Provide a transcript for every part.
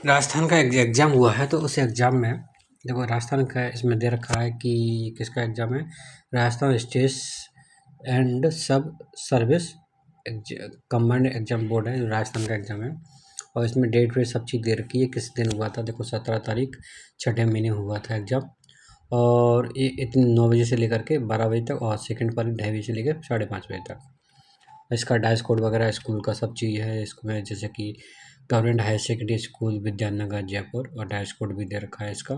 राजस्थान का एग्ज़ाम हुआ है, तो उस एग्ज़ाम में देखो राजस्थान का इसमें दे रखा है कि किसका एग्ज़ाम है, राजस्थान स्टेट एंड सब सर्विस कम्बाइंड एग्ज़ाम बोर्ड है, जो राजस्थान का एग्ज़ाम है। और इसमें डेट वेट सब चीज़ दे रखी है, किस दिन हुआ था। देखो 17 तारीख छठे महीने हुआ था एग्ज़ाम, और ये इतने 9 बजे से लेकर के 12 बजे तक, और सेकंड पारी 2:30 बजे से लेकर 5:30 बजे तक। इसका डाइस कोड वगैरह स्कूल का सब चीज़ है इसमें, जैसे कि government higher secondary school Vidyanagar Jaipur, और डाइस कोड भी दे रखा है इसका।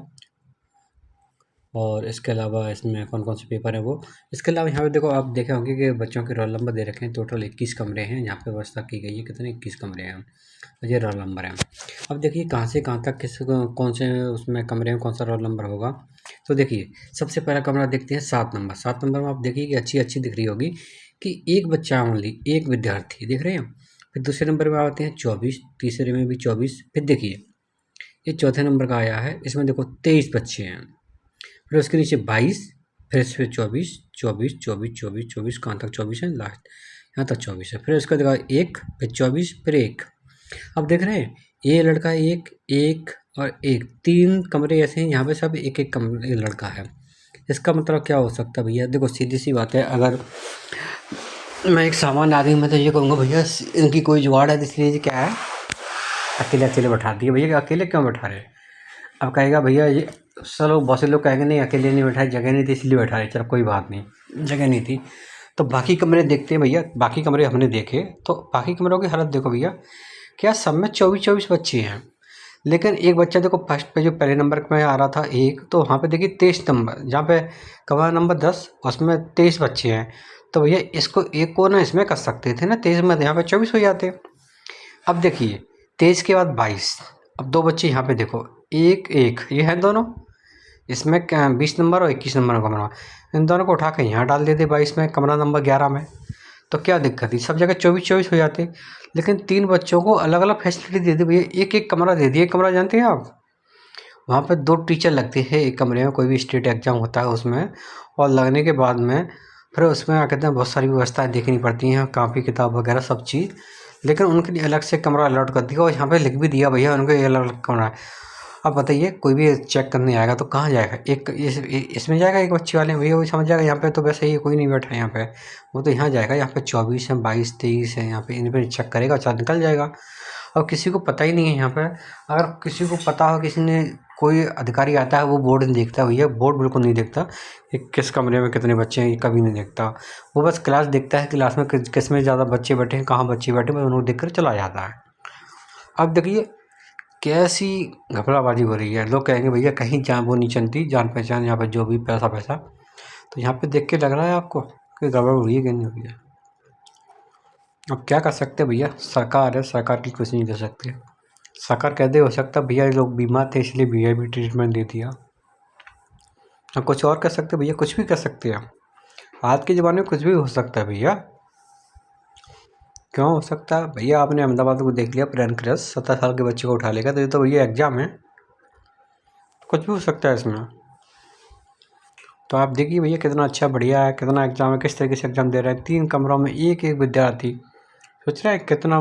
और इसके अलावा इसमें कौन कौन से पेपर है वो, इसके अलावा यहाँ पे देखो आप देखे होंगे कि बच्चों के रोल नंबर दे रखे हैं। टोटल 21 कमरे हैं यहाँ पे व्यवस्था की गई है। कितने 21 कमरे हैं, ये रोल नंबर हैं। अब देखिए कहाँ से कहाँ तक किस कौन से उसमें कमरे में कौन सा रोल नंबर होगा। तो देखिए सबसे पहला कमरा देखते हैं 7 नंबर। 7 नंबर में आप देखिए कि अच्छी अच्छी दिख रही होगी कि एक बच्चा ओनली, एक विद्यार्थी, देख रहे हैं। फिर दूसरे नंबर में आते हैं 24, तीसरे में भी 24। फिर देखिए ये चौथे नंबर का आया है, इसमें देखो 23 बच्चे हैं। फिर उसके नीचे 22, फिर इस पर 24, 24, 24, 24, 24, कहाँ तक 24 है, लास्ट यहाँ तक 24 है। फिर उसके बाद एक, फिर 24, फिर एक। अब देख रहे हैं ये लड़का एक, एक और एक, 3 कमरे ऐसे हैं यहाँ पे, सब एक एक कमरे लड़का है। इसका मतलब क्या हो सकता है भैया, देखो सीधी सी बात है। अगर मैं एक सामान्य आदमी, मैं तो ये कहूँगा भैया इनकी कोई जुगाड़ है, इसलिए क्या है अकेले अकेले बैठा दिए। भैया अकेले क्यों बैठा रहे। अब कहेगा भैया ये चलो, बहुत से लोग कहेंगे नहीं अकेले नहीं बैठाए, जगह नहीं थी इसलिए बैठा रहे। चलो कोई बात नहीं, जगह नहीं थी। तो बाकी कमरे देखते हैं भैया। बाकी कमरे हमने देखे, तो बाकी कमरों की हालत देखो भैया, क्या सब में 24-24 बच्चे हैं। लेकिन एक बच्चा देखो फर्स्ट पे जो पहले नंबर में आ रहा था एक, तो वहाँ पे देखिए 23 नंबर, जहाँ पे कमरा नंबर 10 उसमें 23 बच्चे हैं। तो भैया इसको एक को ना इसमें कर सकते थे ना 23 में, यहाँ पे 24 हो जाते। अब देखिए 23 के बाद 22। अब 2 बच्चे यहाँ पे देखो, एक एक ये हैं दोनों, इसमें 20 नंबर और 21 नंबर का कमरा, इन दोनों को उठा के यहाँ डाल देते 22 में, कमरा नंबर 11 में। तो क्या दिक्कत थी, सब जगह 24-24 हो जाते। लेकिन 3 बच्चों को अलग अलग फैसिलिटी दे दी भैया, एक एक कमरा दे दिए। एक कमरा जानते हैं आप, वहाँ पे 2 टीचर लगते हैं एक कमरे में, कोई भी स्टेट एग्ज़ाम होता है उसमें। और लगने के बाद में फिर उसमें क्या कहते हैं, बहुत सारी व्यवस्थाएँ देखनी पड़ती हैं, कापी किताब वगैरह सब चीज़। लेकिन उनके लिए अलग से कमरा अलॉट कर दिया, और यहाँ पे लिख भी दिया भैया उनको ये अलग अलग कमरा है। अब बताइए कोई भी चेक करने आएगा तो कहाँ जाएगा, एक इसमें जाएगा एक बच्चे वाले, भैया वही समझ जाएगा यहाँ पे तो वैसे ही कोई नहीं बैठा है यहाँ पे। वो तो यहाँ जाएगा, यहाँ पे 24 है, 22, 23 है, यहाँ पे इन पर चेक करेगा, चल निकल जाएगा। और किसी को पता ही नहीं है यहाँ पे। अगर किसी को पता हो, किसी ने कोई अधिकारी आता है वो बोर्ड नहीं देखता भैया, बोर्ड बिल्कुल नहीं देखता कि किस कमरे में कितने बच्चे हैं, ये कभी नहीं देखता। वो बस क्लास देखता है, क्लास में किस में ज़्यादा बच्चे बैठे हैं, कहाँ बच्चे बैठे हैं, बस उनको देख कर चला जाता है। अब देखिए कैसी घपलाबाजी हो रही है। लोग कहेंगे भैया कहीं जान वो नहीं चलती, जान पहचान यहाँ पे जो भी पैसा पैसा। तो यहाँ पे देख के लग रहा है आपको कि गड़बड़ हुई है कि नहीं हुई है। अब क्या कर सकते हैं भैया, सरकार है, सरकार की कुछ नहीं कर सकते। सरकार कह दे हो सकता भैया ये लोग बीमार थे इसलिए वीआईपी ट्रीटमेंट दे दिया। अब कुछ और कर सकते भैया, कुछ भी कर सकते हैं। आज के ज़माने में कुछ भी हो सकता है भैया। क्यों हो सकता है भैया, आपने अहमदाबाद को देख लिया, प्लेन क्रैश, 17 साल के बच्चे को उठा लेगा। तो ये तो भैया एग्ज़ाम है, कुछ भी हो सकता है इसमें। तो आप देखिए भैया कितना अच्छा बढ़िया है, कितना एग्ज़ाम है, किस तरीके से एग्ज़ाम दे रहे हैं। 3 कमरों में एक एक विद्यार्थी, सोच रहे हैं कितना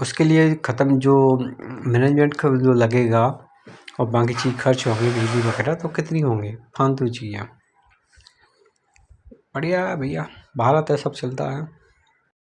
उसके लिए ख़त्म जो मैनेजमेंट का जो लगेगा, और बाकी चीज़ खर्च होंगी बिजली वगैरह, तो कितनी होंगी, फालतू चीज़ें। बढ़िया है भैया, भारत है, सब चलता है।